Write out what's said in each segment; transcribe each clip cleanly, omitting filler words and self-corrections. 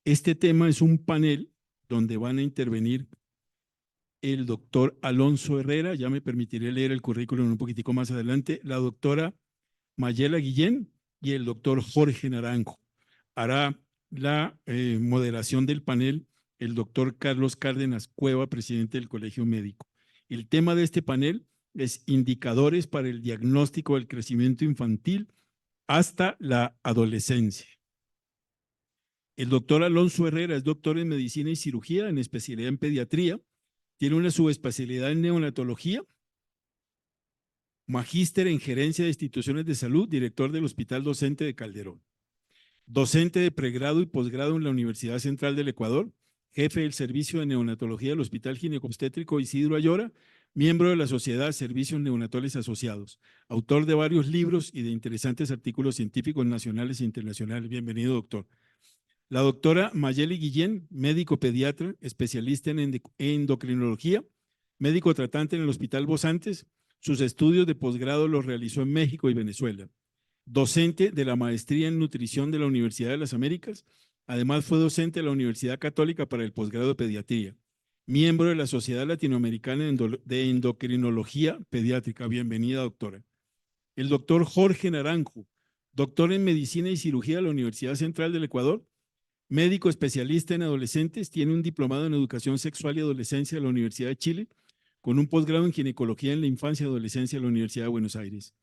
Este tema es un panel donde van a intervenir el doctor Alonso Herrera, ya me permitiré leer el currículum un poquitico más adelante, la doctora Mayela Guillén y el doctor Jorge Naranjo. Hará la moderación del panel el doctor Carlos Cárdenas Cueva, presidente del Colegio Médico. El tema de este panel es indicadores para el diagnóstico del crecimiento infantil hasta la adolescencia. El doctor Alonso Herrera es doctor en medicina y cirugía, en especialidad en pediatría. Tiene una subespecialidad en neonatología, magíster en gerencia de instituciones de salud, director del Hospital Docente de Calderón, docente de pregrado y posgrado en la Universidad Central del Ecuador, jefe del servicio de neonatología del Hospital Ginecobstétrico Isidro Ayora, miembro de la Sociedad Servicios Neonatales Asociados, autor de varios libros y de interesantes artículos científicos nacionales e internacionales. Bienvenido, doctor. La doctora Mayeli Guillén, médico pediatra, especialista en endocrinología, médico tratante en el Hospital Bosantes. Sus estudios de posgrado los realizó en México y Venezuela. Docente de la maestría en nutrición de la Universidad de las Américas. Además fue docente de la Universidad Católica para el posgrado de pediatría. Miembro de la Sociedad Latinoamericana de Endocrinología Pediátrica. Bienvenida, doctora. El doctor Jorge Naranjo, doctor en medicina y cirugía de la Universidad Central del Ecuador, médico especialista en adolescentes, tiene un diplomado en educación sexual y adolescencia de la Universidad de Chile, con un posgrado en ginecología en la infancia y adolescencia de la Universidad de Buenos Aires,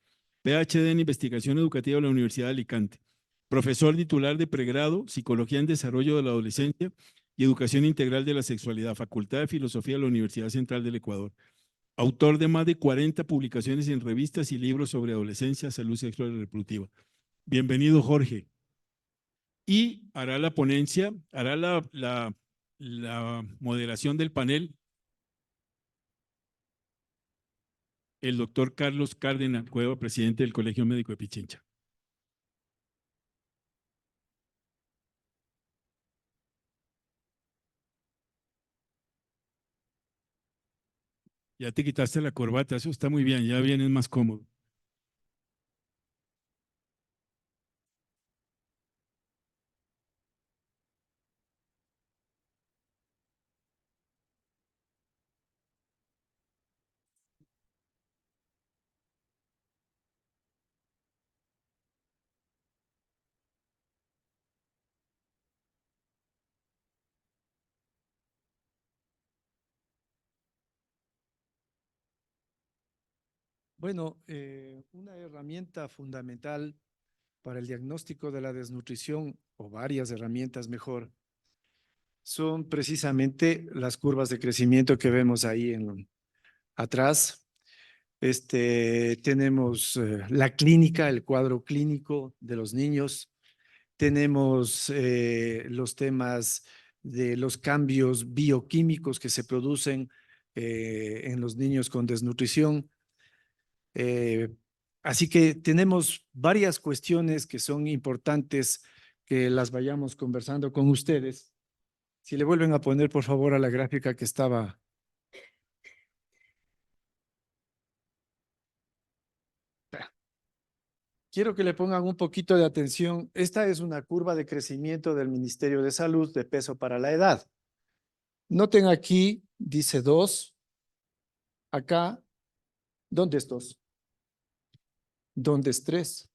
PhD en investigación educativa de la Universidad de Alicante, profesor titular de pregrado, psicología en desarrollo de la adolescencia y educación integral de la sexualidad, Facultad de Filosofía de la Universidad Central del Ecuador, autor de más de 40 publicaciones en revistas y libros sobre adolescencia, salud sexual y reproductiva. Bienvenido, Jorge. Y hará la ponencia, hará la moderación del panel el doctor Carlos Cárdenas Cueva, presidente del Colegio Médico de Pichincha. Ya te quitaste la corbata, eso está muy bien, ya vienes más cómodo. Bueno, una herramienta fundamental para el diagnóstico de la desnutrición, o varias herramientas mejor, son precisamente las curvas de crecimiento que vemos ahí atrás. Tenemos la clínica, el cuadro clínico de los niños. Tenemos los temas de los cambios bioquímicos que se producen en los niños con desnutrición. Eh, Así que tenemos varias cuestiones que son importantes que las vayamos conversando con ustedes. Si le vuelven a poner, por favor, a la gráfica que estaba. Quiero que le pongan un poquito de atención. Esta es una curva de crecimiento del Ministerio de Salud de peso para la edad. Noten aquí, dice 2. Acá, ¿dónde es 2? ¿Dónde es 3?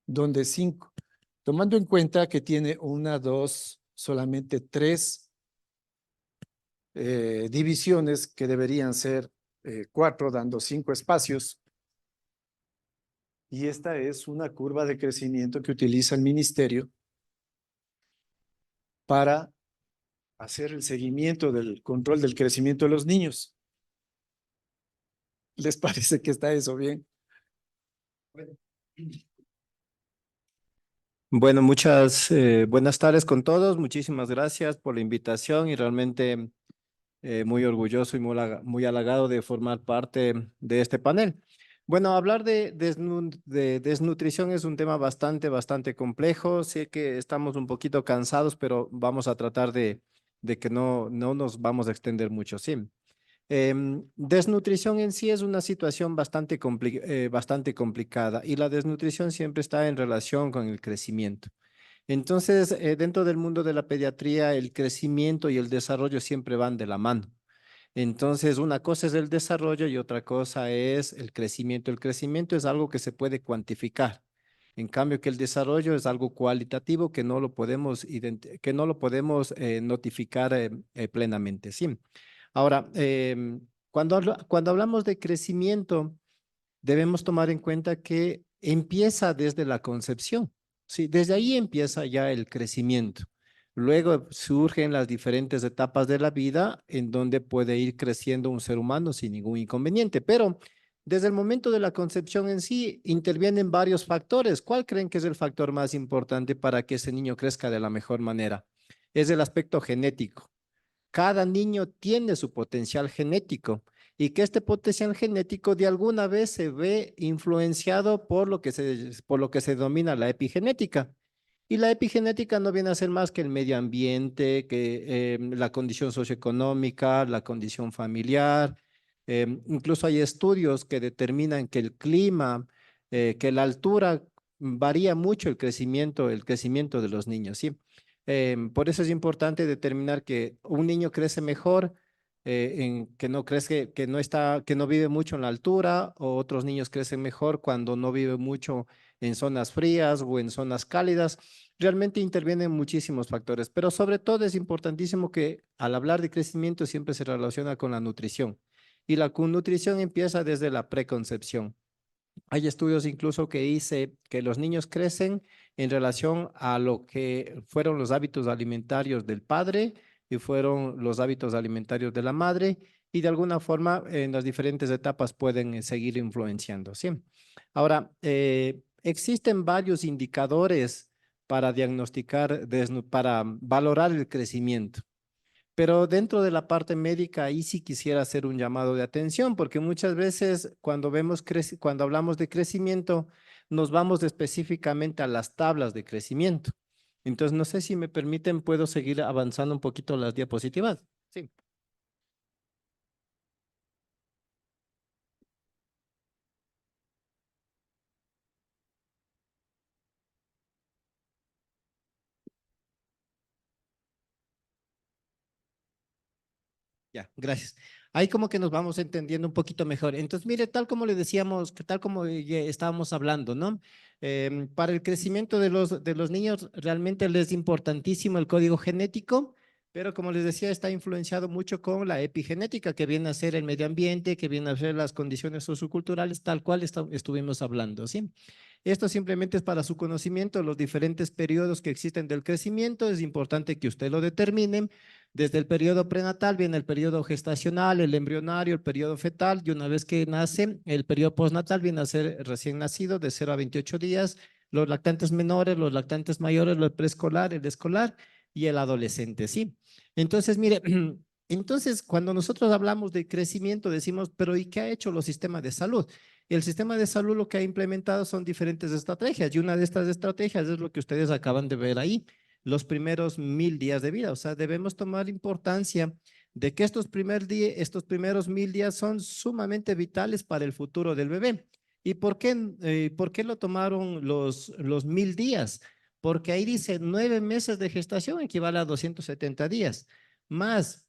¿Dónde es 5? Tomando en cuenta que tiene 1, 2, solamente 3 divisiones que deberían ser 4, dando 5 espacios. Y esta es una curva de crecimiento que utiliza el ministerio para hacer el seguimiento del control del crecimiento de los niños. ¿Les parece que está eso bien? Bueno, buenas tardes con todos. Muchísimas gracias por la invitación y realmente muy orgulloso y muy halagado de formar parte de este panel. Bueno, hablar de desnutrición es un tema bastante complejo. Sé que estamos un poquito cansados, pero vamos a tratar de que no nos vamos a extender mucho, sí. Desnutrición en sí es una situación bastante complicada y la desnutrición siempre está en relación con el crecimiento. Entonces, dentro del mundo de la pediatría, el crecimiento y el desarrollo siempre van de la mano. Entonces, una cosa es el desarrollo y otra cosa es el crecimiento. El crecimiento es algo que se puede cuantificar. En cambio, que el desarrollo es algo cualitativo que no lo podemos, notificar plenamente. Sí. Ahora, cuando hablamos de crecimiento, debemos tomar en cuenta que empieza desde la concepción. Sí, desde ahí empieza ya el crecimiento. Luego surgen las diferentes etapas de la vida en donde puede ir creciendo un ser humano sin ningún inconveniente, pero desde el momento de la concepción en sí intervienen varios factores. ¿Cuál creen que es el factor más importante para que ese niño crezca de la mejor manera? Es el aspecto genético. Cada niño tiene su potencial genético y que este potencial genético de alguna vez se ve influenciado por lo que se denomina la epigenética. Y la epigenética no viene a ser más que el medio ambiente, que la condición socioeconómica, la condición familiar. Incluso hay estudios que determinan que el clima, que la altura varía mucho el crecimiento de los niños, ¿sí? Por eso es importante determinar que un niño crece mejor, que no crece, que no vive mucho en la altura, o otros niños crecen mejor cuando no vive mucho en zonas frías o en zonas cálidas. Realmente intervienen muchísimos factores, pero sobre todo es importantísimo que al hablar de crecimiento siempre se relaciona con la nutrición. Y la nutrición empieza desde la preconcepción. Hay estudios incluso que dice que los niños crecen en relación a lo que fueron los hábitos alimentarios del padre y fueron los hábitos alimentarios de la madre, y de alguna forma en las diferentes etapas pueden seguir influenciando, ¿sí? Ahora, existen varios indicadores para diagnosticar, para valorar el crecimiento. Pero dentro de la parte médica, ahí sí quisiera hacer un llamado de atención, porque muchas veces cuando hablamos de crecimiento, nos vamos específicamente a las tablas de crecimiento. Entonces, no sé si me permiten, puedo seguir avanzando un poquito las diapositivas. Sí. Ya, gracias. Ahí como que nos vamos entendiendo un poquito mejor. Entonces, mire, tal como le decíamos, que tal como ya estábamos hablando, ¿no? Para el crecimiento de los niños realmente les es importantísimo el código genético, pero como les decía, está influenciado mucho con la epigenética, que viene a ser el medio ambiente, que viene a ser las condiciones socioculturales, tal cual estuvimos hablando, ¿sí? Esto simplemente es para su conocimiento, los diferentes periodos que existen del crecimiento. Es importante que usted lo determine. Desde el periodo prenatal viene el periodo gestacional, el embrionario, el periodo fetal, y una vez que nace, el periodo postnatal viene a ser recién nacido de 0 a 28 días, los lactantes menores, los lactantes mayores, el preescolar, el escolar y el adolescente, ¿sí? Entonces, mire, entonces cuando nosotros hablamos de crecimiento decimos, pero ¿y qué ha hecho los sistemas de salud? El sistema de salud lo que ha implementado son diferentes estrategias, y una de estas estrategias es lo que ustedes acaban de ver ahí, los primeros 1000 días de vida. O sea, debemos tomar importancia de que estos primeros 1000 días son sumamente vitales para el futuro del bebé. ¿Y por qué lo tomaron los 1000 días? Porque ahí dice 9 meses de gestación equivale a 270 días, más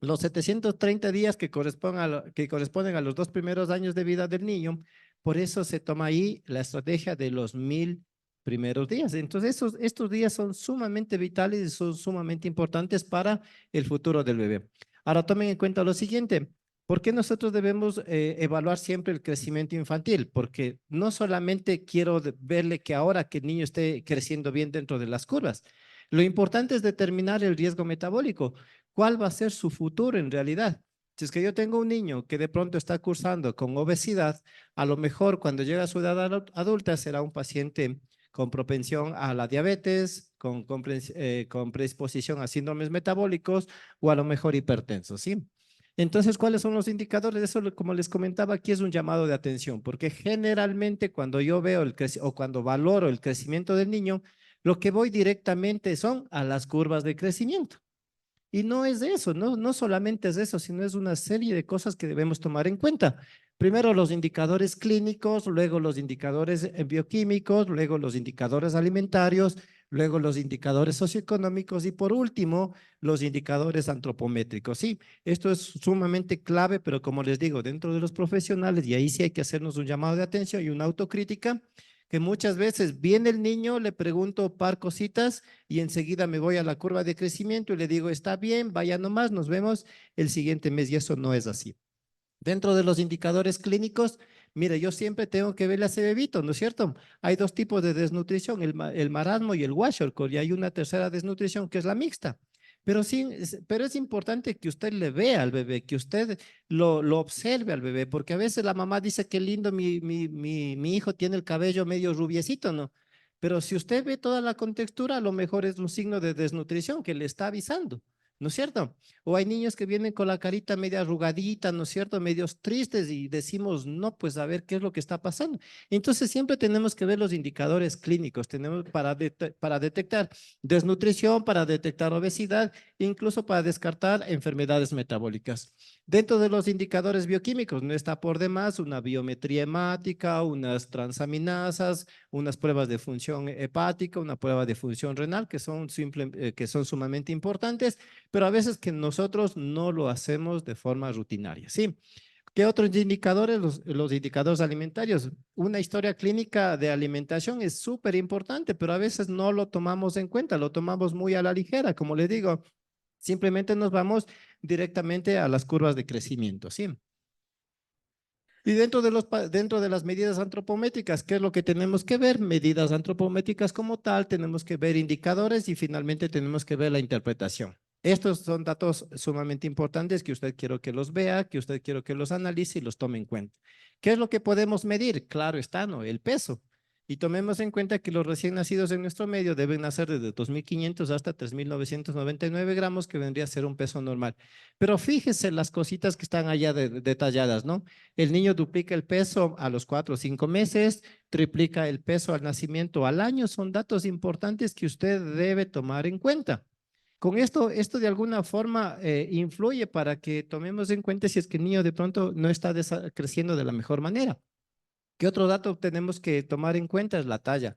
los 730 días que corresponden a los 2 primeros años de vida del niño. Por eso se toma ahí la estrategia de los 1000 primeros días. Entonces, estos días son sumamente vitales y son sumamente importantes para el futuro del bebé. Ahora, tomen en cuenta lo siguiente. ¿Por qué nosotros debemos evaluar siempre el crecimiento infantil? Porque no solamente quiero verle que ahora que el niño esté creciendo bien dentro de las curvas. Lo importante es determinar el riesgo metabólico. ¿Cuál va a ser su futuro en realidad? Si es que yo tengo un niño que de pronto está cursando con obesidad, a lo mejor cuando llega a su edad adulta será un paciente con propensión a la diabetes, con predisposición a síndromes metabólicos o a lo mejor hipertenso, ¿sí? Entonces, ¿cuáles son los indicadores? Eso, como les comentaba, aquí es un llamado de atención, porque generalmente cuando yo veo o cuando valoro el crecimiento del niño, lo que voy directamente son a las curvas de crecimiento. Y no es eso, no solamente es eso, sino es una serie de cosas que debemos tomar en cuenta. Primero los indicadores clínicos, luego los indicadores bioquímicos, luego los indicadores alimentarios, luego los indicadores socioeconómicos y por último, los indicadores antropométricos. Sí, esto es sumamente clave, pero como les digo, dentro de los profesionales, y ahí sí hay que hacernos un llamado de atención y una autocrítica, que muchas veces viene el niño, le pregunto par cositas y enseguida me voy a la curva de crecimiento y le digo, está bien, vaya nomás, nos vemos el siguiente mes y eso no es así. Dentro de los indicadores clínicos, mire, yo siempre tengo que ver a ese bebito, ¿no es cierto? Hay dos tipos de desnutrición, el marasmo y el kwashiorkor, y hay una tercera desnutrición que es la mixta. Pero sí, pero es importante que usted le vea al bebé, que usted lo observe al bebé, porque a veces la mamá dice que lindo, mi hijo tiene el cabello medio rubiecito, ¿no? Pero si usted ve toda la contextura, a lo mejor es un signo de desnutrición que le está avisando, ¿no es cierto? O hay niños que vienen con la carita media arrugadita, ¿no es cierto? Medios tristes y decimos, no, pues a ver qué es lo que está pasando. Entonces siempre tenemos que ver los indicadores clínicos, tenemos para detectar desnutrición, para detectar obesidad, incluso para descartar enfermedades metabólicas. Dentro de los indicadores bioquímicos no está por demás una biometría hemática, unas transaminasas, unas pruebas de función hepática, una prueba de función renal que son sumamente importantes, pero a veces que nosotros no lo hacemos de forma rutinaria, ¿sí? ¿Qué otros indicadores? Los indicadores alimentarios. Una historia clínica de alimentación es súper importante, pero a veces no lo tomamos en cuenta, lo tomamos muy a la ligera, como les digo, simplemente nos vamos directamente a las curvas de crecimiento, ¿sí? Y dentro de las medidas antropométricas, ¿qué es lo que tenemos que ver? Medidas antropométricas como tal, tenemos que ver indicadores y finalmente tenemos que ver la interpretación. Estos son datos sumamente importantes que usted quiero que los vea, que usted quiero que los analice y los tome en cuenta. ¿Qué es lo que podemos medir? Claro está, ¿no? El peso. Y tomemos en cuenta que los recién nacidos en nuestro medio deben nacer desde 2.500 hasta 3.999 gramos, que vendría a ser un peso normal. Pero fíjese las cositas que están allá detalladas, ¿no? El niño duplica el peso a los 4 o 5 meses, triplica el peso al nacimiento al año. Son datos importantes que usted debe tomar en cuenta. Con esto de alguna forma influye para que tomemos en cuenta si es que el niño de pronto no está creciendo de la mejor manera. ¿Qué otro dato tenemos que tomar en cuenta? Es la talla.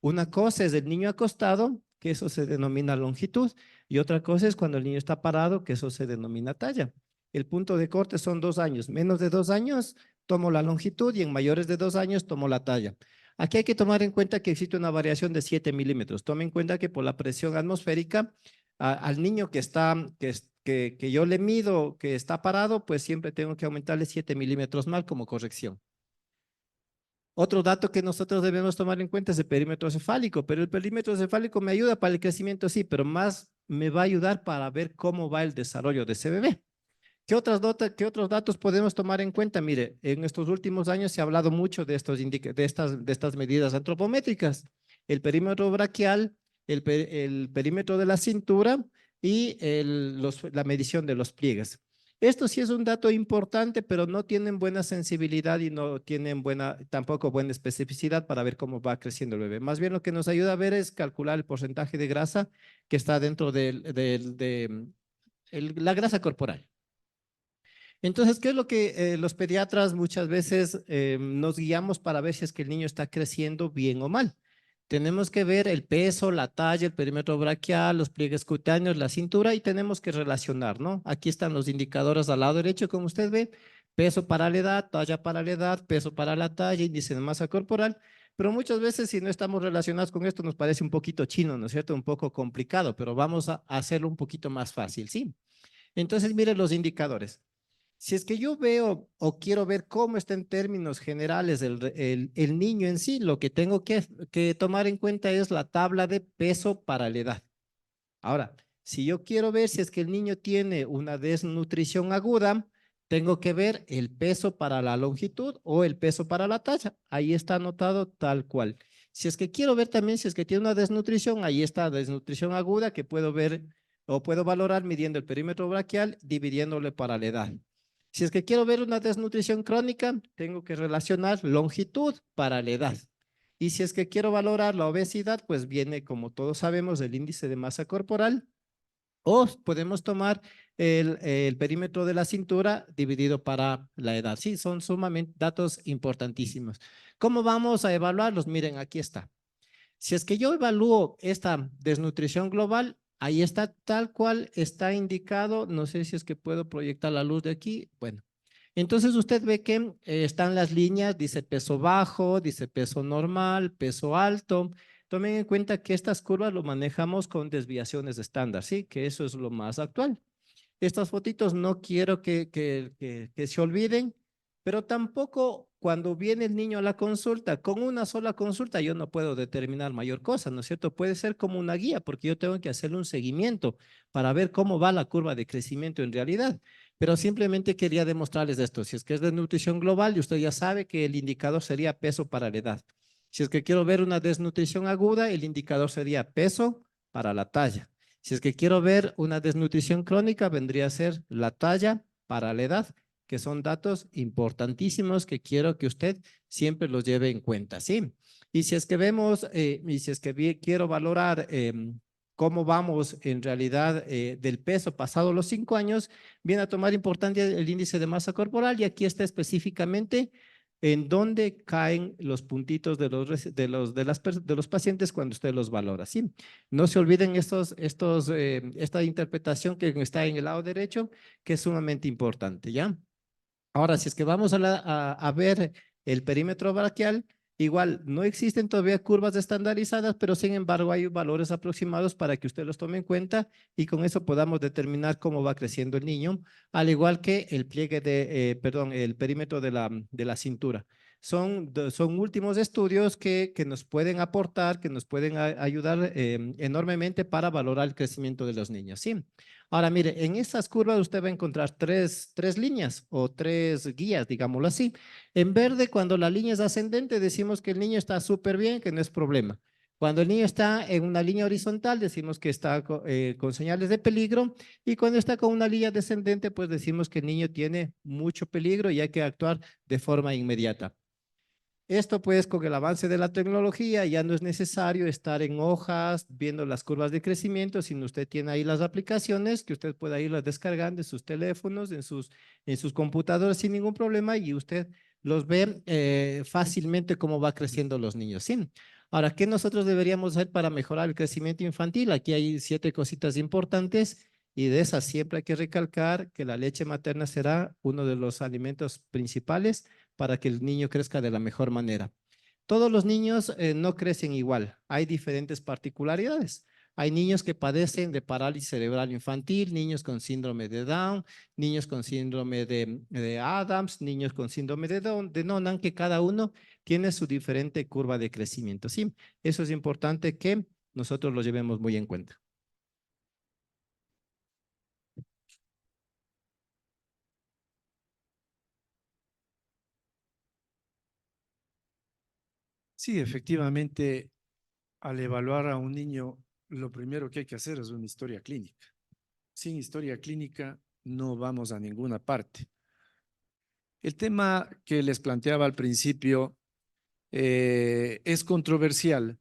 Una cosa es el niño acostado, que eso se denomina longitud, y otra cosa es cuando el niño está parado, que eso se denomina talla. El punto de corte son 2 años. Menos de 2 años tomo la longitud y en mayores de 2 años tomo la talla. Aquí hay que tomar en cuenta que existe una variación de 7 milímetros. Tome en cuenta que por la presión atmosférica, al niño que yo le mido, que está parado, pues siempre tengo que aumentarle 7 milímetros más como corrección. Otro dato que nosotros debemos tomar en cuenta es el perímetro cefálico, pero el perímetro cefálico me ayuda para el crecimiento, sí, pero más me va a ayudar para ver cómo va el desarrollo de ese bebé. ¿Qué otros datos podemos tomar en cuenta? Mire, en estos últimos años se ha hablado mucho de estas medidas antropométricas. El perímetro braquial, el perímetro de la cintura y la medición de los pliegues. Esto sí es un dato importante, pero no tienen buena sensibilidad y no tienen tampoco buena especificidad para ver cómo va creciendo el bebé. Más bien lo que nos ayuda a ver es calcular el porcentaje de grasa que está dentro de la grasa corporal. Entonces, ¿qué es lo que los pediatras muchas veces nos guiamos para ver si es que el niño está creciendo bien o mal? Tenemos que ver el peso, la talla, el perímetro braquial, los pliegues cutáneos, la cintura y tenemos que relacionar, ¿no? Aquí están los indicadores al lado derecho, como usted ve, peso para la edad, talla para la edad, peso para la talla, índice de masa corporal, pero muchas veces si no estamos relacionados con esto nos parece un poquito chino, ¿no es cierto? Un poco complicado, pero vamos a hacerlo un poquito más fácil, ¿sí? Entonces, miren los indicadores. Si es que yo veo o quiero ver cómo está en términos generales el niño en sí, lo que tengo que tomar en cuenta es la tabla de peso para la edad. Ahora, si yo quiero ver si es que el niño tiene una desnutrición aguda, tengo que ver el peso para la longitud o el peso para la talla. Ahí está anotado tal cual. Si es que quiero ver también si es que tiene una desnutrición, ahí está desnutrición aguda que puedo ver o puedo valorar midiendo el perímetro braquial, dividiéndole para la edad. Si es que quiero ver una desnutrición crónica, tengo que relacionar longitud para la edad. Y si es que quiero valorar la obesidad, pues viene, como todos sabemos, el índice de masa corporal. O podemos tomar el perímetro de la cintura dividido para la edad. Sí, son sumamente datos importantísimos. ¿Cómo vamos a evaluarlos? Miren, aquí está. Si es que yo evalúo esta desnutrición global, ahí está tal cual está indicado. No sé si es que puedo proyectar la luz de aquí. Bueno, entonces usted ve que están las líneas, dice peso bajo, dice peso normal, peso alto. Tomen en cuenta que estas curvas lo manejamos con desviaciones estándar, ¿sí? Que eso es lo más actual. Estas fotitos no quiero que se olviden, pero tampoco cuando viene el niño a la consulta, con una sola consulta yo no puedo determinar mayor cosa, ¿no es cierto? Puede ser como una guía, porque yo tengo que hacerle un seguimiento para ver cómo va la curva de crecimiento en realidad. Pero simplemente quería demostrarles esto. Si es que es de nutrición global, y usted ya sabe que el indicador sería peso para la edad. Si es que quiero ver una desnutrición aguda, el indicador sería peso para la talla. Si es que quiero ver una desnutrición crónica, vendría a ser la talla para la edad, que son datos importantísimos que quiero que usted siempre los lleve en cuenta, ¿sí? Y si es que vemos, y si es que quiero valorar cómo vamos en realidad del peso pasado los 5 años, viene a tomar importancia el índice de masa corporal y aquí está específicamente en dónde caen los puntitos de los pacientes cuando usted los valora, ¿sí? No se olviden esta interpretación que está en el lado derecho, que es sumamente importante, ¿ya? Ahora, si es que vamos a ver el perímetro braquial, igual no existen todavía curvas estandarizadas, pero sin embargo hay valores aproximados para que usted los tome en cuenta y con eso podamos determinar cómo va creciendo el niño, al igual que el pliegue el perímetro de la cintura. Son últimos estudios que nos pueden aportar, que nos pueden ayudar enormemente para valorar el crecimiento de los niños, ¿sí? Ahora, mire, en estas curvas usted va a encontrar tres líneas o tres guías, digámoslo así. En verde, cuando la línea es ascendente, decimos que el niño está súper bien, que no es problema. Cuando el niño está en una línea horizontal, decimos que está con señales de peligro. Y cuando está con una línea descendente, pues decimos que el niño tiene mucho peligro y hay que actuar de forma inmediata. Esto pues con el avance de la tecnología ya no es necesario estar en hojas viendo las curvas de crecimiento, sino usted tiene ahí las aplicaciones que usted puede irlas descargando en sus teléfonos, en sus computadoras sin ningún problema y usted los ve fácilmente cómo va creciendo los niños. ¿Sí? Ahora, ¿qué nosotros deberíamos hacer para mejorar el crecimiento infantil? Aquí hay 7 cositas importantes y de esas siempre hay que recalcar que la leche materna será uno de los alimentos principales para que el niño crezca de la mejor manera. Todos los niños no crecen igual, hay diferentes particularidades. Hay niños que padecen de parálisis cerebral infantil, niños con síndrome de Down, niños con síndrome de Adams, niños con síndrome de Noonan, que cada uno tiene su diferente curva de crecimiento. Sí, eso es importante que nosotros lo llevemos muy en cuenta. Sí, efectivamente, al evaluar a un niño, lo primero que hay que hacer es una historia clínica. Sin historia clínica no vamos a ninguna parte. El tema que les planteaba al principio es controversial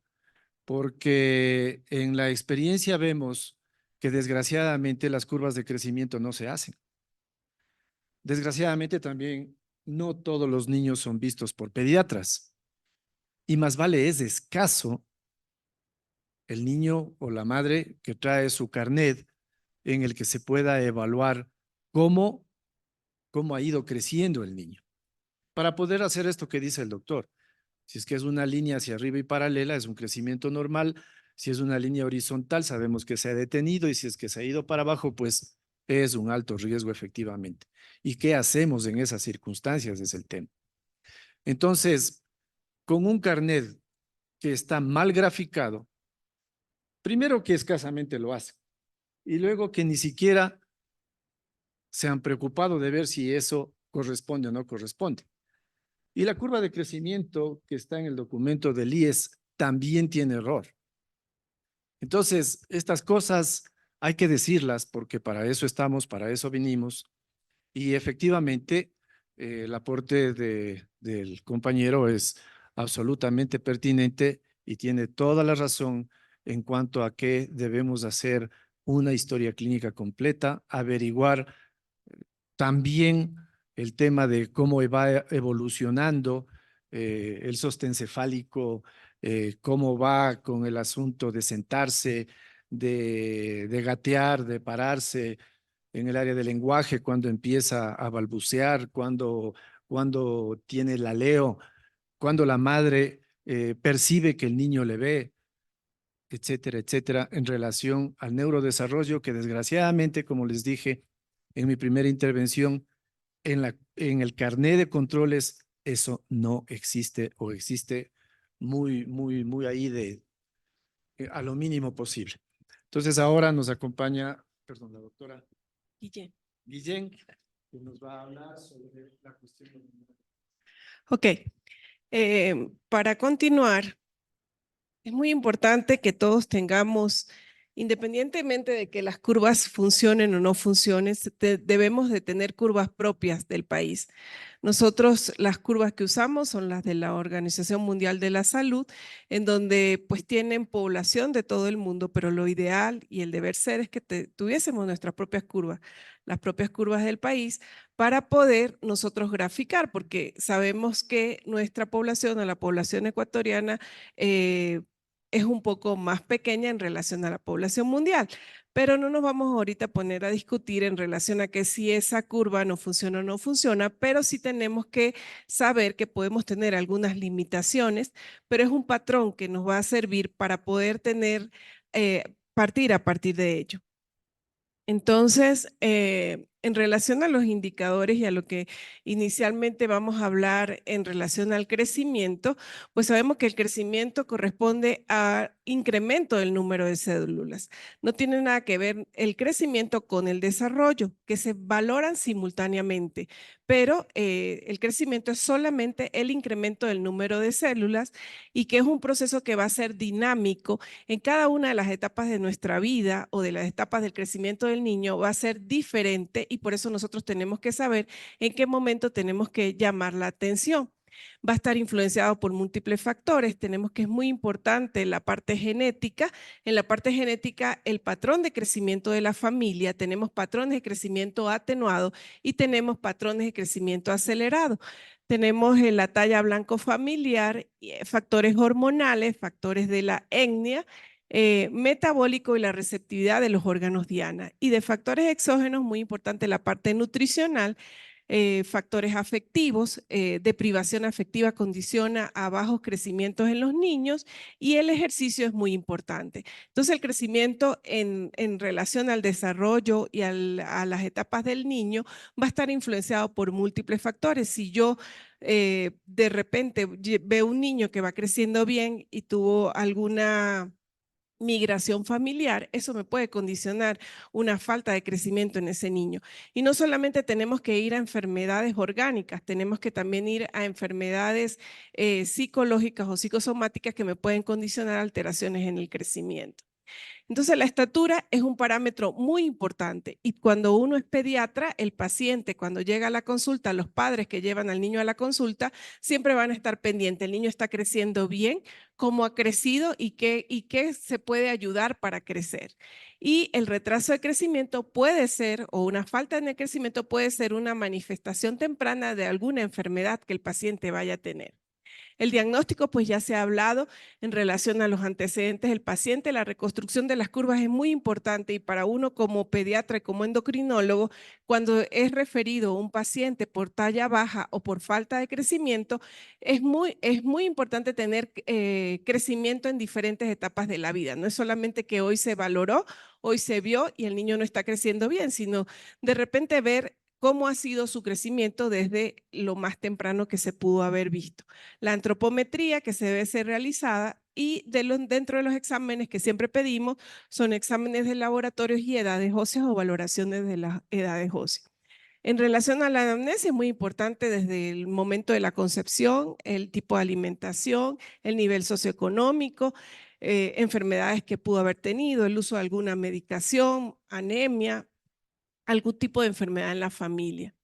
porque en la experiencia vemos que desgraciadamente las curvas de crecimiento no se hacen. Desgraciadamente también no todos los niños son vistos por pediatras y más vale es escaso el niño o la madre que trae su carnet en el que se pueda evaluar cómo ha ido creciendo el niño. Para poder hacer esto que dice el doctor, si es que es una línea hacia arriba y paralela, es un crecimiento normal. Si es una línea horizontal, sabemos que se ha detenido y si es que se ha ido para abajo, pues es un alto riesgo efectivamente. ¿Y qué hacemos en esas circunstancias? Es el tema. Entonces, con un carnet que está mal graficado, primero que escasamente lo hace y luego que ni siquiera se han preocupado de ver si eso corresponde o no corresponde. Y la curva de crecimiento que está en el documento del IES también tiene error. Entonces, estas cosas hay que decirlas porque para eso estamos, para eso vinimos. Y efectivamente, el aporte del compañero es absolutamente pertinente y tiene toda la razón en cuanto a que debemos hacer una historia clínica completa, averiguar también el tema de cómo va evolucionando el sostén cefálico, cómo va con el asunto de sentarse, de gatear, de pararse, en el área del lenguaje, cuando empieza a balbucear, cuando tiene el aleo, cuando la madre percibe que el niño le ve, etcétera, etcétera, en relación al neurodesarrollo, que desgraciadamente, como les dije en mi primera intervención, en el carné de controles eso no existe o existe muy ahí a lo mínimo posible. Entonces ahora nos acompaña, perdón, la doctora Guillén, que nos va a hablar sobre la cuestión del... Ok, para continuar, es muy importante que todos tengamos, independientemente de que las curvas funcionen o no funcionen, debemos de tener curvas propias del país. Nosotros las curvas que usamos son las de la Organización Mundial de la Salud, en donde pues tienen población de todo el mundo, pero lo ideal y el deber ser es que tuviésemos nuestras propias curvas, las propias curvas del país, para poder nosotros graficar, porque sabemos que nuestra población o la población ecuatoriana es un poco más pequeña en relación a la población mundial, pero no nos vamos ahorita a poner a discutir en relación a que si esa curva no funciona o no funciona, pero sí tenemos que saber que podemos tener algunas limitaciones, pero es un patrón que nos va a servir para poder tener, partir a partir de ello. Entonces, en relación a los indicadores y a lo que inicialmente vamos a hablar en relación al crecimiento, pues sabemos que el crecimiento corresponde a incremento del número de células. No tiene nada que ver el crecimiento con el desarrollo, que se valoran simultáneamente, pero el crecimiento es solamente el incremento del número de células y que es un proceso que va a ser dinámico en cada una de las etapas de nuestra vida o de las etapas del crecimiento del niño, va a ser diferente y por eso nosotros tenemos que saber en qué momento tenemos que llamar la atención. Va a estar influenciado por múltiples factores. Tenemos que es muy importante la parte genética. En la parte genética, el patrón de crecimiento de la familia, tenemos patrones de crecimiento atenuado y tenemos patrones de crecimiento acelerado. Tenemos la talla blanco familiar, factores hormonales, factores de la etnia, metabólico y la receptividad de los órganos diana. Y de factores exógenos, muy importante la parte nutricional, factores afectivos, deprivación afectiva condiciona a bajos crecimientos en los niños y el ejercicio es muy importante. Entonces el crecimiento en relación al desarrollo y a las etapas del niño va a estar influenciado por múltiples factores. Si yo de repente veo un niño que va creciendo bien y tuvo alguna migración familiar, eso me puede condicionar una falta de crecimiento en ese niño. Y no solamente tenemos que ir a enfermedades orgánicas, tenemos que también ir a enfermedades psicológicas o psicosomáticas que me pueden condicionar alteraciones en el crecimiento. Entonces, la estatura es un parámetro muy importante y cuando uno es pediatra, el paciente cuando llega a la consulta, los padres que llevan al niño a la consulta, siempre van a estar pendientes. El niño está creciendo bien, cómo ha crecido y qué se puede ayudar para crecer. Y el retraso de crecimiento puede ser, o una falta de crecimiento puede ser una manifestación temprana de alguna enfermedad que el paciente vaya a tener. El diagnóstico, pues ya se ha hablado en relación a los antecedentes del paciente. La reconstrucción de las curvas es muy importante y para uno como pediatra y como endocrinólogo, cuando es referido un paciente por talla baja o por falta de crecimiento, es muy importante tener crecimiento en diferentes etapas de la vida. No es solamente que hoy se valoró, hoy se vio y el niño no está creciendo bien, sino de repente ver cómo ha sido su crecimiento desde lo más temprano que se pudo haber visto. La antropometría que se debe ser realizada y dentro de los exámenes que siempre pedimos son exámenes de laboratorios y edades óseas o valoraciones de las edades óseas. En relación a la anamnesis es muy importante desde el momento de la concepción, el tipo de alimentación, el nivel socioeconómico, enfermedades que pudo haber tenido, el uso de alguna medicación, anemia, algún tipo de enfermedad en la familia.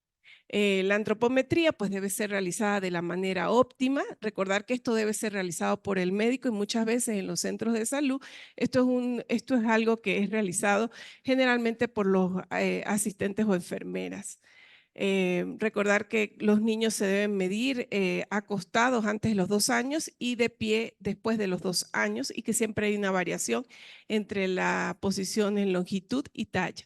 La antropometría pues debe ser realizada de la manera óptima. Recordar que esto debe ser realizado por el médico y muchas veces en los centros de salud esto es algo que es realizado generalmente por los asistentes o enfermeras. Recordar que los niños se deben medir acostados antes de los 2 años y de pie después de los 2 años, y que siempre hay una variación entre la posición en longitud y talla.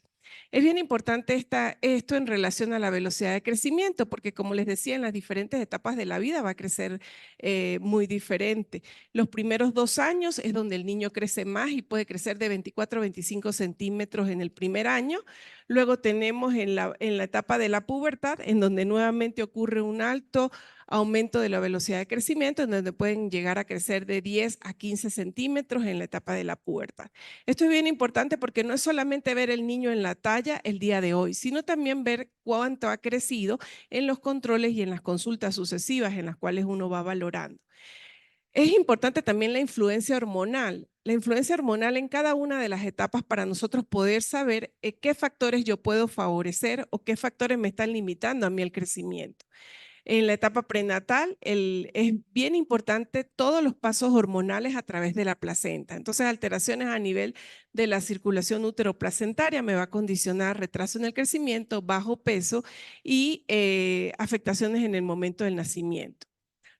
Es bien importante esto en relación a la velocidad de crecimiento, porque como les decía, en las diferentes etapas de la vida va a crecer muy diferente. Los primeros 2 años es donde el niño crece más y puede crecer de 24 a 25 centímetros en el primer año. Luego tenemos en la etapa de la pubertad, en donde nuevamente ocurre un alto aumento de la velocidad de crecimiento, en donde pueden llegar a crecer de 10 a 15 centímetros en la etapa de la pubertad. Esto es bien importante porque no es solamente ver el niño en la talla el día de hoy, sino también ver cuánto ha crecido en los controles y en las consultas sucesivas en las cuales uno va valorando. Es importante también la influencia hormonal en cada una de las etapas para nosotros poder saber qué factores yo puedo favorecer o qué factores me están limitando a mí el crecimiento. En la etapa prenatal es bien importante todos los pasos hormonales a través de la placenta. Entonces, alteraciones a nivel de la circulación útero-placentaria me va a condicionar retraso en el crecimiento, bajo peso y afectaciones en el momento del nacimiento.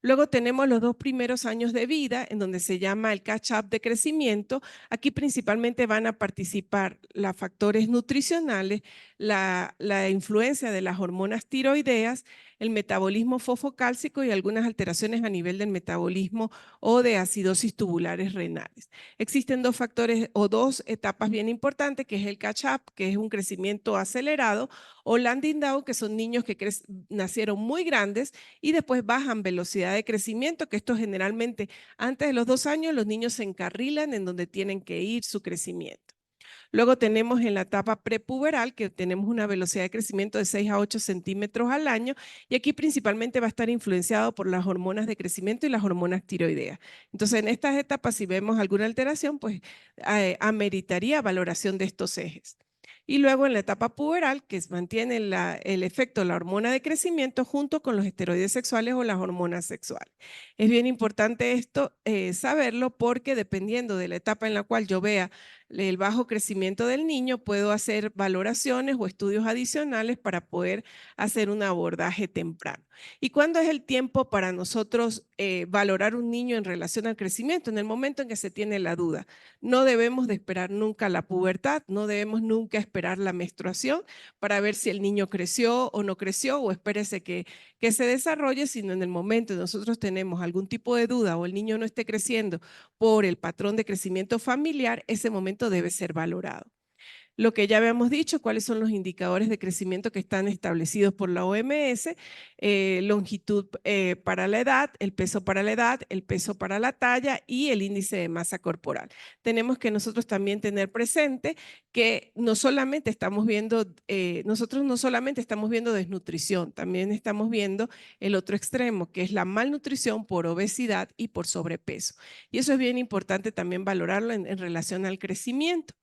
Luego tenemos los 2 primeros años de vida, en donde se llama el catch-up de crecimiento. Aquí principalmente van a participar los factores nutricionales, la influencia de las hormonas tiroideas, el metabolismo fosfocálcico y algunas alteraciones a nivel del metabolismo o de acidosis tubulares renales. Existen 2 factores o 2 etapas bien importantes, que es el catch-up, que es un crecimiento acelerado, o landing down, que son niños que nacieron muy grandes y después bajan velocidad de crecimiento, que esto generalmente antes de los 2 años los niños se encarrilan en donde tienen que ir su crecimiento. Luego tenemos en la etapa prepuberal que tenemos una velocidad de crecimiento de 6 a 8 centímetros al año, y aquí principalmente va a estar influenciado por las hormonas de crecimiento y las hormonas tiroideas. Entonces, en estas etapas, si vemos alguna alteración, pues ameritaría valoración de estos ejes. Y luego en la etapa puberal, que mantiene el efecto de la hormona de crecimiento junto con los esteroides sexuales o las hormonas sexuales. Es bien importante esto saberlo, porque dependiendo de la etapa en la cual yo vea el bajo crecimiento del niño, puedo hacer valoraciones o estudios adicionales para poder hacer un abordaje temprano. ¿Y cuándo es el tiempo para nosotros valorar un niño en relación al crecimiento? En el momento en que se tiene la duda. No debemos de esperar nunca la pubertad, no debemos nunca esperar la menstruación para ver si el niño creció o no creció, o espérese que se desarrolle, sino en el momento en que nosotros tenemos algún tipo de duda o el niño no esté creciendo por el patrón de crecimiento familiar, ese momento debe ser valorado. Lo que ya habíamos dicho, cuáles son los indicadores de crecimiento que están establecidos por la OMS, longitud para la edad, el peso para la edad, el peso para la talla y el índice de masa corporal. Tenemos que nosotros también tener presente que no solamente estamos viendo, nosotros no solamente estamos viendo desnutrición, también estamos viendo el otro extremo, que es la malnutrición por obesidad y por sobrepeso. Y eso es bien importante también valorarlo en relación al crecimiento.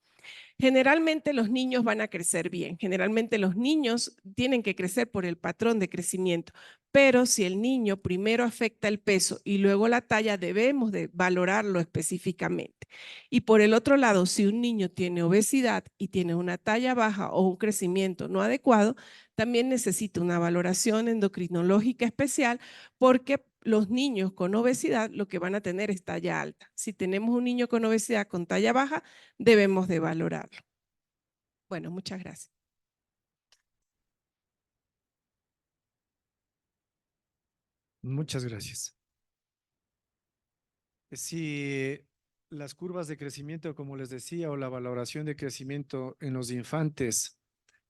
Generalmente los niños van a crecer bien, generalmente los niños tienen que crecer por el patrón de crecimiento, pero si el niño primero afecta el peso y luego la talla, debemos de valorarlo específicamente. Y por el otro lado, si un niño tiene obesidad y tiene una talla baja o un crecimiento no adecuado, también necesita una valoración endocrinológica especial, porque los niños con obesidad lo que van a tener es talla alta. Si tenemos un niño con obesidad con talla baja, debemos de valorarlo. Bueno, muchas gracias. Muchas gracias. Si las curvas de crecimiento, como les decía, o la valoración de crecimiento en los infantes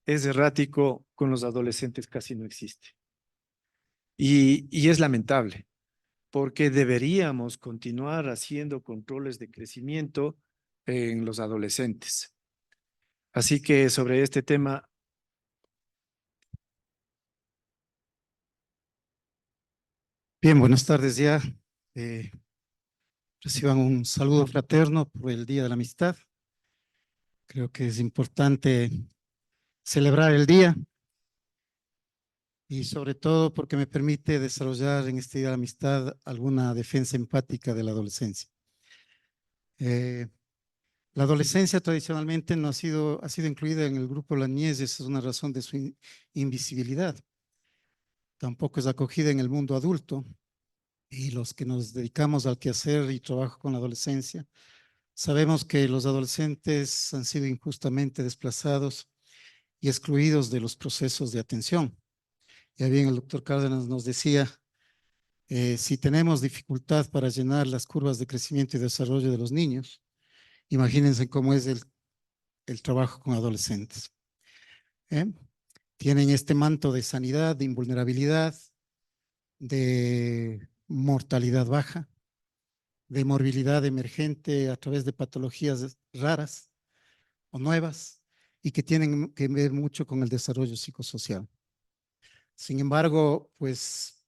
es errático, con los adolescentes casi no existe. Y es lamentable, porque deberíamos continuar haciendo controles de crecimiento en los adolescentes. Así que sobre este tema, Bien, buenas tardes ya. Reciban un saludo fraterno por el Día de la Amistad. Creo que es importante celebrar el día y sobre todo porque me permite desarrollar en este Día de la Amistad alguna defensa empática de la adolescencia. La adolescencia tradicionalmente no ha sido incluida en el grupo de la niñez, esa es una razón de su invisibilidad. tampoco es acogida en el mundo adulto, y los que nos dedicamos al quehacer y trabajo con la adolescencia, sabemos que los adolescentes han sido injustamente desplazados y excluidos de los procesos de atención. Ya bien el doctor Cárdenas nos decía, si tenemos dificultad para llenar las curvas de crecimiento y desarrollo de los niños, imagínense cómo es el trabajo con adolescentes. Tienen este manto de sanidad, de invulnerabilidad, de mortalidad baja, de morbilidad emergente a través de patologías raras o nuevas y que tienen que ver mucho con el desarrollo psicosocial. Sin embargo, pues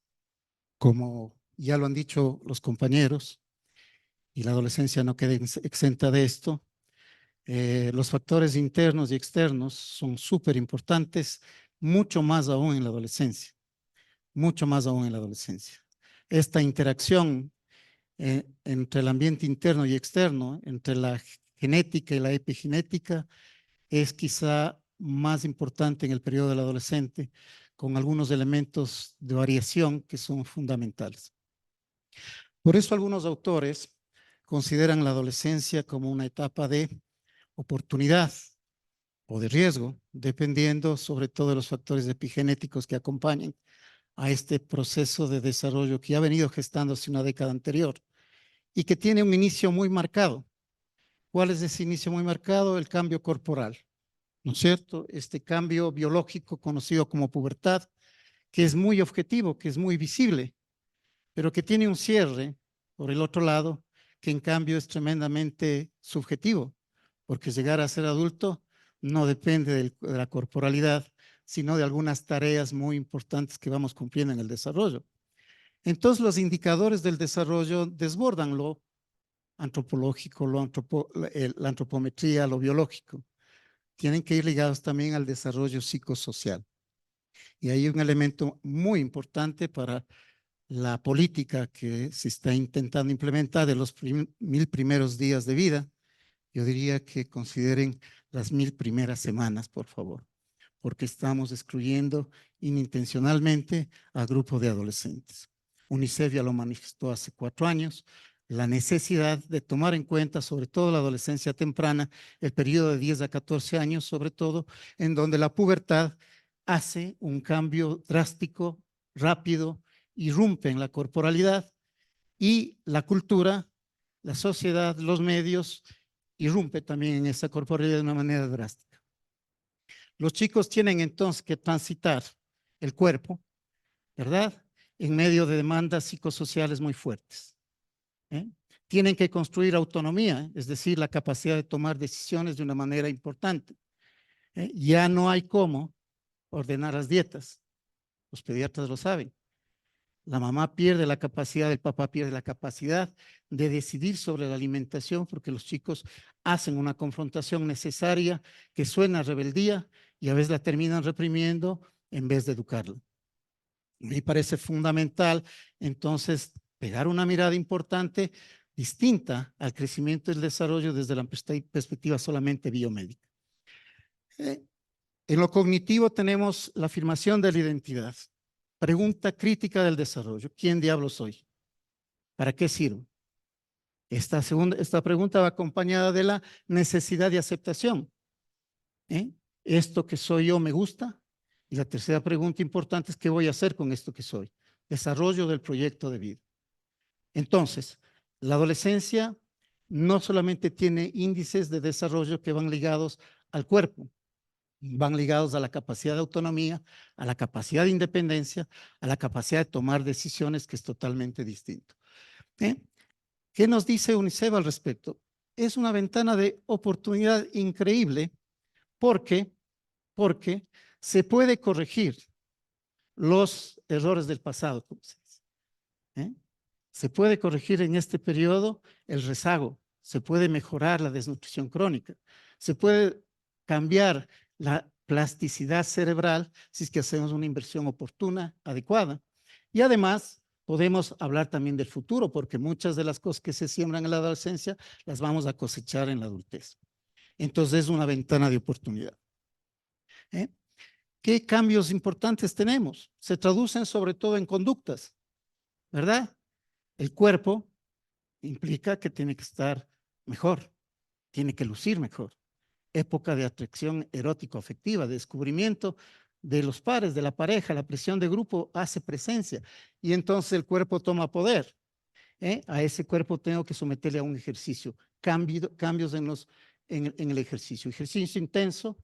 como ya lo han dicho los compañeros, y la adolescencia no queda exenta de esto, los factores internos y externos son súper importantes, mucho más aún en la adolescencia, mucho más aún en la adolescencia. Esta interacción entre el ambiente interno y externo, entre la genética y la epigenética, es quizá más importante en el periodo del adolescente, con algunos elementos de variación que son fundamentales. Por eso algunos autores consideran la adolescencia como una etapa de oportunidad o de riesgo, dependiendo sobre todo de los factores epigenéticos que acompañan a este proceso de desarrollo que ha venido gestándose una década anterior y que tiene un inicio muy marcado. ¿Cuál es ese inicio muy marcado? El cambio corporal, ¿no es cierto? Este cambio biológico conocido como pubertad, que es muy objetivo, que es muy visible, pero que tiene un cierre por el otro lado, que en cambio es tremendamente subjetivo, porque llegar a ser adulto no depende de la corporalidad, sino de algunas tareas muy importantes que vamos cumpliendo en el desarrollo. Entonces, los indicadores del desarrollo desbordan lo antropológico, la antropometría, lo biológico. Tienen que ir ligados también al desarrollo psicosocial. Y hay un elemento muy importante para la política que se está intentando implementar de los 1000 primeros días de vida. Yo diría que consideren las 1000 primeras semanas, por favor, porque estamos excluyendo inintencionalmente a grupos de adolescentes. UNICEF ya lo manifestó hace 4 años, la necesidad de tomar en cuenta, sobre todo la adolescencia temprana, el periodo de 10 a 14 años, sobre todo, en donde la pubertad hace un cambio drástico, rápido, irrumpe en la corporalidad y la cultura, la sociedad, los medios, irrumpe también en esa corporalidad de una manera drástica. Los chicos tienen entonces que transitar el cuerpo, ¿verdad? En medio de demandas psicosociales muy fuertes. Tienen que construir autonomía, es decir, la capacidad de tomar decisiones de una manera importante. Ya no hay cómo ordenar las dietas. Los pediatras lo saben. La mamá pierde la capacidad, el papá pierde la capacidad de decidir sobre la alimentación porque los chicos hacen una confrontación necesaria que suena a rebeldía y a veces la terminan reprimiendo en vez de educarla. Me parece fundamental entonces pegar una mirada importante distinta al crecimiento y el desarrollo desde la perspectiva solamente biomédica. En lo cognitivo tenemos la afirmación de la identidad. Pregunta crítica del desarrollo. ¿Quién diablo soy? ¿Para qué sirvo? Esta pregunta va acompañada de la necesidad de aceptación. ¿Esto que soy yo me gusta? Y la tercera pregunta importante es ¿qué voy a hacer con esto que soy? Desarrollo del proyecto de vida. Entonces, la adolescencia no solamente tiene índices de desarrollo que van ligados al cuerpo, van ligados a la capacidad de autonomía, a la capacidad de independencia, a la capacidad de tomar decisiones, que es totalmente distinto. ¿Qué nos dice UNICEF al respecto? Es una ventana de oportunidad increíble porque se puede corregir los errores del pasado, como se dice. Se puede corregir en este periodo el rezago, se puede mejorar la desnutrición crónica, se puede cambiar la plasticidad cerebral si es que hacemos una inversión oportuna, adecuada. Y además podemos hablar también del futuro, porque muchas de las cosas que se siembran en la adolescencia las vamos a cosechar en la adultez. Entonces es una ventana de oportunidad. ¿qué cambios importantes tenemos? Se traducen sobre todo en conductas, ¿verdad? El cuerpo implica que tiene que estar mejor, tiene que lucir mejor. Época de atracción erótico-afectiva, de descubrimiento de los pares, de la pareja, la presión de grupo hace presencia y entonces el cuerpo toma poder. A ese cuerpo tengo que someterle a un ejercicio, cambios en el ejercicio intenso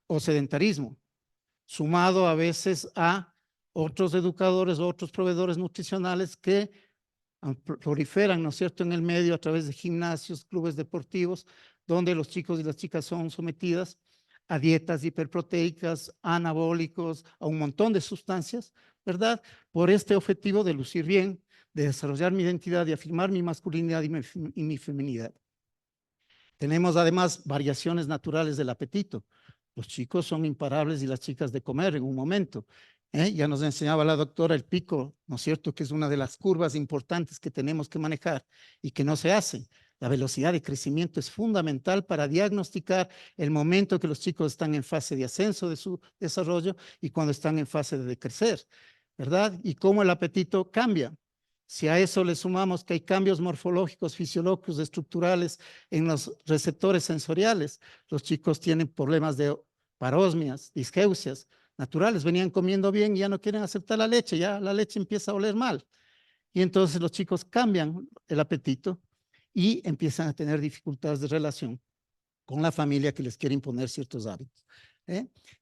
o sedentarismo, sumado a veces a otros educadores, otros proveedores nutricionales que proliferan, ¿no es cierto?, en el medio a través de gimnasios, clubes deportivos, donde los chicos y las chicas son sometidas a dietas hiperproteicas, anabólicos, a un montón de sustancias, ¿verdad? Por este objetivo de lucir bien, de desarrollar mi identidad, de afirmar mi masculinidad y mi feminidad. Tenemos además variaciones naturales del apetito. Los chicos son imparables y las chicas de comer en un momento. Ya nos enseñaba la doctora el pico, ¿no es cierto?, que es una de las curvas importantes que tenemos que manejar y que no se hace. La velocidad de crecimiento es fundamental para diagnosticar el momento que los chicos están en fase de ascenso de su desarrollo y cuando están en fase de decrecer, ¿verdad? Y cómo el apetito cambia. Si a eso le sumamos que hay cambios morfológicos, fisiológicos, estructurales en los receptores sensoriales, los chicos tienen problemas de parosmias, disgeusias naturales, venían comiendo bien y ya no quieren aceptar la leche, ya la leche empieza a oler mal. Y entonces los chicos cambian el apetito y empiezan a tener dificultades de relación con la familia que les quiere imponer ciertos hábitos.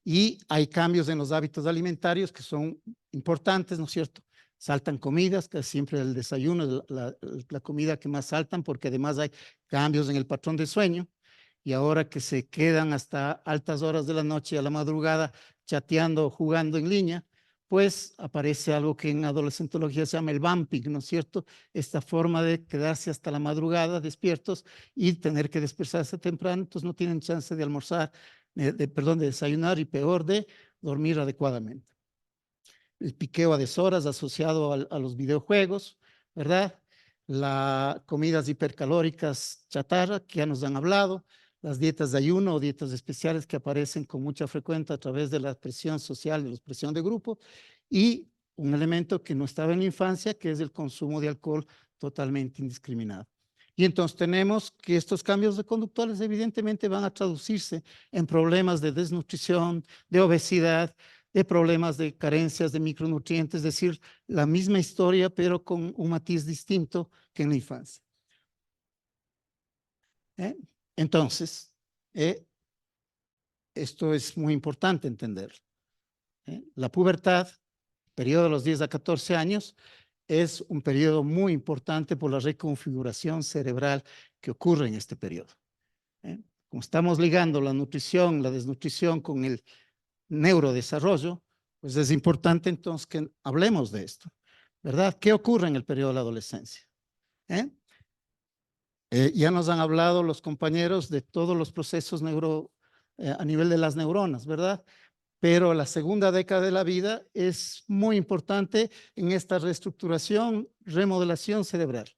Y hay cambios en los hábitos alimentarios que son importantes, ¿no es cierto? Saltan comidas, que siempre el desayuno es la comida que más saltan, porque además hay cambios en el patrón de sueño, y ahora que se quedan hasta altas horas de la noche a la madrugada chateando o jugando en línea, pues aparece algo que en adolescentología se llama el vamping, ¿no es cierto? Esta forma de quedarse hasta la madrugada despiertos y tener que despertarse temprano, entonces no tienen chance de almorzar, de desayunar y peor, de dormir adecuadamente. El piqueo a deshoras asociado a los videojuegos, ¿verdad? Las comidas hipercalóricas chatarra, que ya nos han hablado, las dietas de ayuno o dietas especiales que aparecen con mucha frecuencia a través de la presión social, de la presión de grupo, y un elemento que no estaba en la infancia, que es el consumo de alcohol totalmente indiscriminado. Y entonces tenemos que estos cambios conductuales evidentemente van a traducirse en problemas de desnutrición, de obesidad, de problemas de carencias de micronutrientes, es decir, la misma historia, pero con un matiz distinto que en la infancia. Entonces, esto es muy importante entender. La pubertad, periodo de los 10 a 14 años, es un periodo muy importante por la reconfiguración cerebral que ocurre en este periodo. Como estamos ligando la nutrición, la desnutrición con el neurodesarrollo, pues es importante entonces que hablemos de esto, ¿verdad? ¿Qué ocurre en el periodo de la adolescencia? Ya nos han hablado los compañeros de todos los procesos a nivel de las neuronas, ¿verdad? Pero la segunda década de la vida es muy importante en esta reestructuración, remodelación cerebral,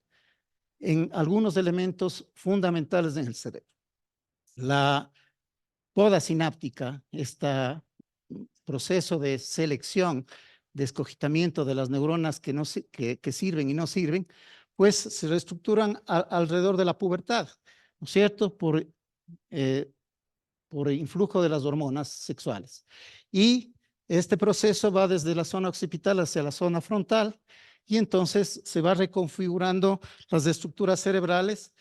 en algunos elementos fundamentales en el cerebro. La poda sináptica, este proceso de selección, de escogitamiento de las neuronas que sirven y no sirven, pues se reestructuran alrededor de la pubertad, ¿no es cierto? Por influjo de las hormonas sexuales. Y este proceso va desde la zona occipital hacia la zona frontal y entonces se va reconfigurando las estructuras cerebrales,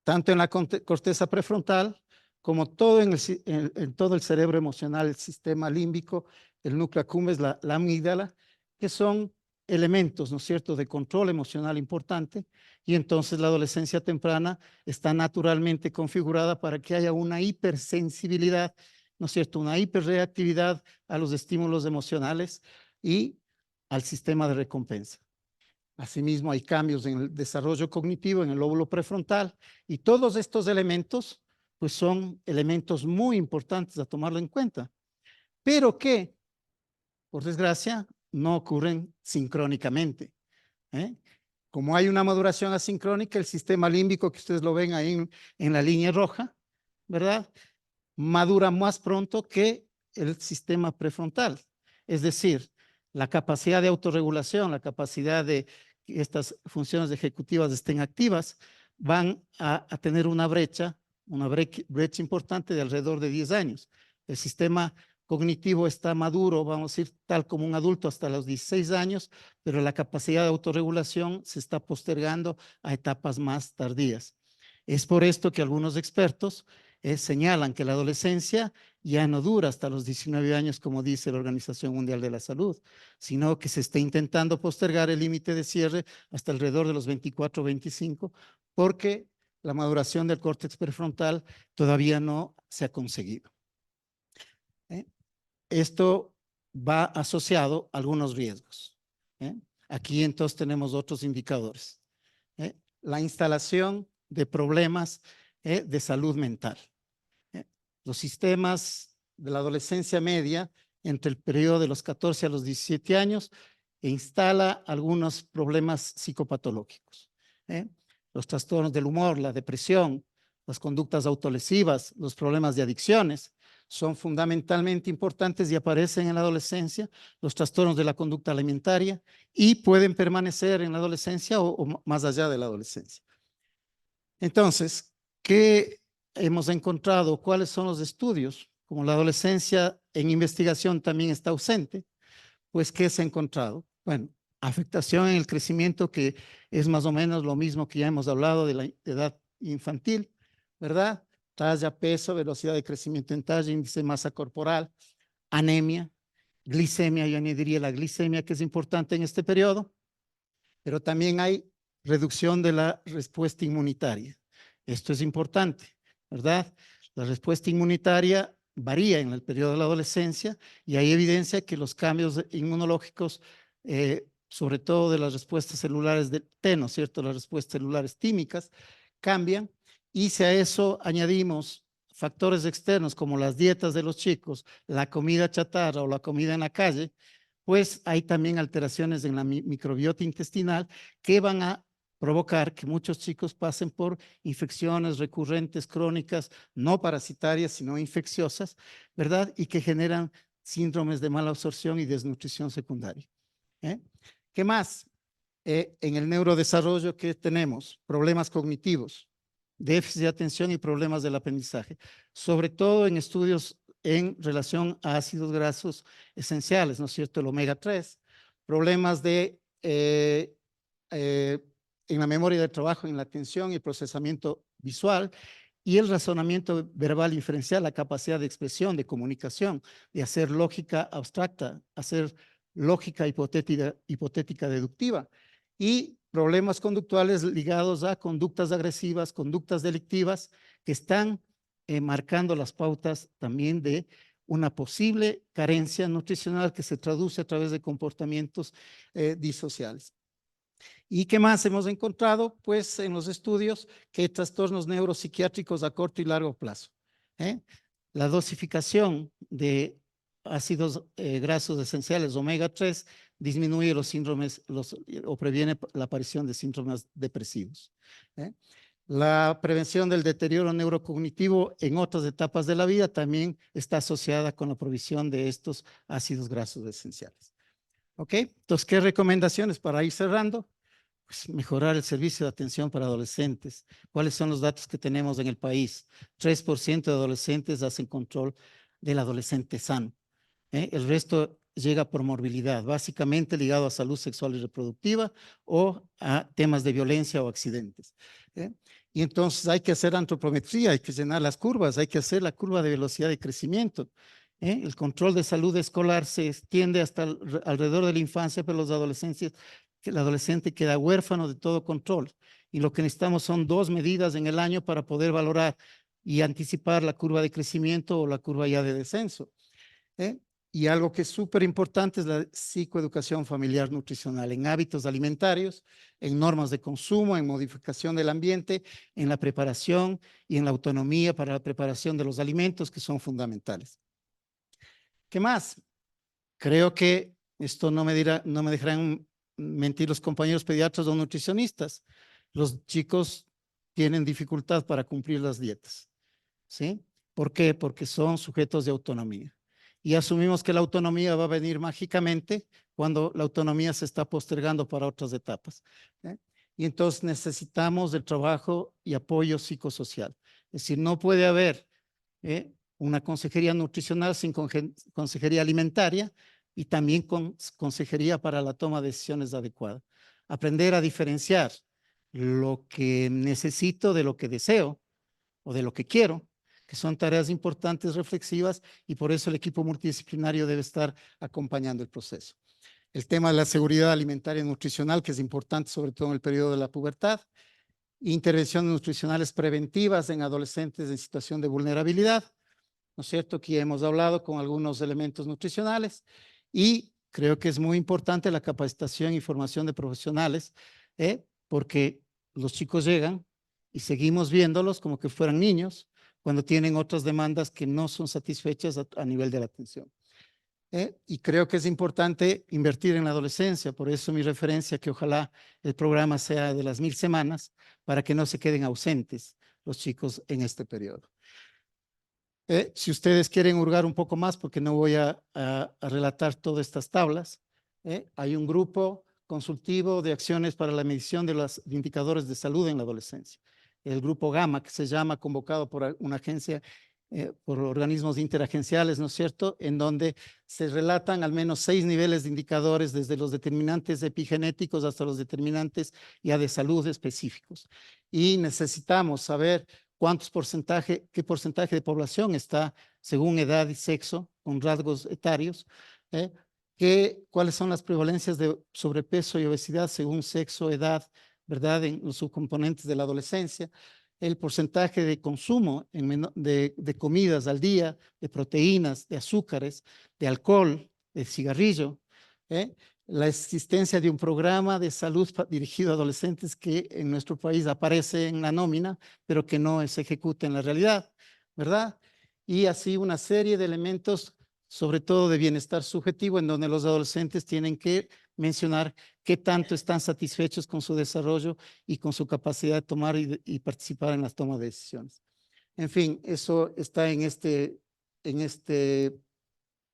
tanto en la corteza prefrontal como todo en todo el cerebro emocional, el sistema límbico, el núcleo accumbens, la amígdala, que son elementos, ¿no es cierto?, de control emocional importante, y entonces la adolescencia temprana está naturalmente configurada para que haya una hipersensibilidad, ¿no es cierto?, una hiperreactividad a los estímulos emocionales y al sistema de recompensa. Asimismo, hay cambios en el desarrollo cognitivo, en el lóbulo prefrontal, y todos estos elementos, pues son elementos muy importantes a tomarlo en cuenta, pero que, por desgracia, no ocurren sincrónicamente. Como hay una maduración asincrónica, el sistema límbico, que ustedes lo ven ahí en la línea roja, ¿verdad?, madura más pronto que el sistema prefrontal, es decir, la capacidad de autorregulación, la capacidad de que estas funciones ejecutivas estén activas, van a tener una brecha importante de alrededor de 10 años. El sistema cognitivo está maduro, vamos a decir, tal como un adulto hasta los 16 años, pero la capacidad de autorregulación se está postergando a etapas más tardías. Es por esto que algunos expertos señalan que la adolescencia ya no dura hasta los 19 años, como dice la Organización Mundial de la Salud, sino que se está intentando postergar el límite de cierre hasta alrededor de los 24 o 25, porque la maduración del córtex prefrontal todavía no se ha conseguido. Esto va asociado a algunos riesgos. Aquí entonces tenemos otros indicadores. La instalación de problemas de salud mental. Los sistemas de la adolescencia media, entre el periodo de los 14 a los 17 años, instala algunos problemas psicopatológicos. Los trastornos del humor, la depresión, las conductas autolesivas, los problemas de adicciones, son fundamentalmente importantes y aparecen en la adolescencia, los trastornos de la conducta alimentaria, y pueden permanecer en la adolescencia o más allá de la adolescencia. Entonces, ¿qué hemos encontrado? ¿Cuáles son los estudios? Como la adolescencia en investigación también está ausente, pues ¿qué se ha encontrado? Bueno, afectación en el crecimiento, que es más o menos lo mismo que ya hemos hablado de la edad infantil, ¿verdad? Talla, peso, velocidad de crecimiento en talla, índice de masa corporal, anemia, glicemia, yo añadiría la glicemia, que es importante en este periodo, pero también hay reducción de la respuesta inmunitaria. Esto es importante, ¿verdad? La respuesta inmunitaria varía en el periodo de la adolescencia y hay evidencia que los cambios inmunológicos, sobre todo de las respuestas celulares de T, ¿no es cierto? Las respuestas celulares tímicas cambian, y si a eso añadimos factores externos como las dietas de los chicos, la comida chatarra o la comida en la calle, pues hay también alteraciones en la microbiota intestinal que van a provocar que muchos chicos pasen por infecciones recurrentes, crónicas, no parasitarias, sino infecciosas, ¿verdad? Y que generan síndromes de mala absorción y desnutrición secundaria. ¿Qué más? En el neurodesarrollo, ¿qué tenemos? Problemas cognitivos, déficit de atención y problemas del aprendizaje, sobre todo en estudios en relación a ácidos grasos esenciales, ¿no es cierto? El omega 3, problemas de en la memoria de trabajo, en la atención y procesamiento visual, y el razonamiento verbal inferencial, la capacidad de expresión, de comunicación, de hacer lógica abstracta, hacer lógica hipotética deductiva, y problemas conductuales ligados a conductas agresivas, conductas delictivas, que están marcando las pautas también de una posible carencia nutricional que se traduce a través de comportamientos disociales. ¿Y qué más hemos encontrado? Pues en los estudios que hay trastornos neuropsiquiátricos a corto y largo plazo. La dosificación de ácidos grasos esenciales omega 3 disminuye los síndromes o previene la aparición de síndromes depresivos. La prevención del deterioro neurocognitivo en otras etapas de la vida también está asociada con la provisión de estos ácidos grasos esenciales. ¿Ok? Entonces, ¿qué recomendaciones para ir cerrando? Pues mejorar el servicio de atención para adolescentes. ¿Cuáles son los datos que tenemos en el país? 3% de adolescentes hacen control del adolescente sano. El resto llega por morbilidad, básicamente ligado a salud sexual y reproductiva o a temas de violencia o accidentes. Y entonces hay que hacer antropometría, hay que llenar las curvas, hay que hacer la curva de velocidad de crecimiento. El control de salud escolar se extiende hasta alrededor de la infancia, pero los adolescentes, el adolescente queda huérfano de todo control. Y lo que necesitamos son 2 medidas en el año para poder valorar y anticipar la curva de crecimiento o la curva ya de descenso. Y algo que es súper importante es la psicoeducación familiar nutricional en hábitos alimentarios, en normas de consumo, en modificación del ambiente, en la preparación y en la autonomía para la preparación de los alimentos, que son fundamentales. ¿Qué más? Creo que esto no me dejarán mentir los compañeros pediatras o nutricionistas. Los chicos tienen dificultad para cumplir las dietas. ¿Sí? ¿Por qué? Porque son sujetos de autonomía. y asumimos que la autonomía va a venir mágicamente cuando la autonomía se está postergando para otras etapas. Y entonces necesitamos del trabajo y apoyo psicosocial. Es decir, no puede haber una consejería nutricional sin consejería alimentaria y también con consejería para la toma de decisiones adecuadas. Aprender a diferenciar lo que necesito de lo que deseo o de lo que quiero, que son tareas importantes, reflexivas, y por eso el equipo multidisciplinario debe estar acompañando el proceso. El tema de la seguridad alimentaria y nutricional, que es importante sobre todo en el periodo de la pubertad. Intervenciones nutricionales preventivas en adolescentes en situación de vulnerabilidad, ¿no es cierto? Aquí hemos hablado con algunos elementos nutricionales y creo que es muy importante la capacitación y formación de profesionales, porque los chicos llegan y seguimos viéndolos como que fueran niños cuando tienen otras demandas que no son satisfechas a nivel de la atención. Y creo que es importante invertir en la adolescencia, por eso mi referencia que ojalá el programa sea de las 1000 semanas para que no se queden ausentes los chicos en este periodo. Si ustedes quieren hurgar un poco más, porque no voy a relatar todas estas tablas, hay un grupo consultivo de acciones para la medición de los indicadores de salud en la adolescencia. El grupo GAMA, que se llama, convocado por una agencia, por organismos interagenciales, ¿no es cierto?, en donde se relatan al menos 6 niveles de indicadores, desde los determinantes epigenéticos hasta los determinantes ya de salud específicos. Y necesitamos saber qué porcentaje de población está según edad y sexo, con rasgos etarios, cuáles son las prevalencias de sobrepeso y obesidad según sexo, edad, ¿verdad?, en los subcomponentes de la adolescencia, el porcentaje de consumo de comidas al día, de proteínas, de azúcares, de alcohol, de cigarrillo, la existencia de un programa de salud dirigido a adolescentes que en nuestro país aparece en la nómina, pero que no se ejecuta en la realidad, ¿verdad? Y así una serie de elementos, sobre todo de bienestar subjetivo, en donde los adolescentes tienen que mencionar qué tanto están satisfechos con su desarrollo y con su capacidad de tomar y participar en las tomas de decisiones. En fin, eso está en este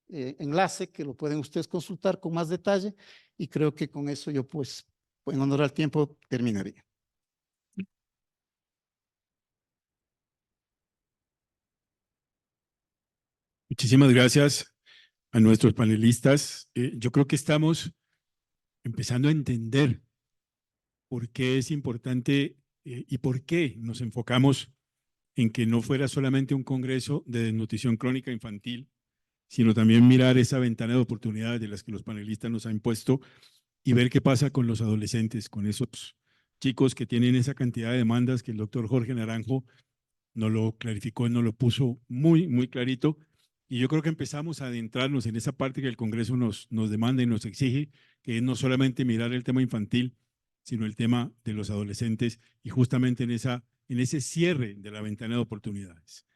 enlace que lo pueden ustedes consultar con más detalle, y creo que con eso yo, pues, en honor al tiempo, terminaría. Muchísimas gracias a nuestros panelistas. Yo creo que estamos empezando a entender por qué es importante y por qué nos enfocamos en que no fuera solamente un congreso de desnutrición crónica infantil, sino también mirar esa ventana de oportunidades de las que los panelistas nos han impuesto y ver qué pasa con los adolescentes, con esos chicos que tienen esa cantidad de demandas que el doctor Jorge Naranjo nos lo clarificó, nos lo puso muy, muy clarito. Y yo creo que empezamos a adentrarnos en esa parte que el Congreso nos demanda y nos exige, que es no solamente mirar el tema infantil, sino el tema de los adolescentes y justamente en ese cierre de la ventana de oportunidades.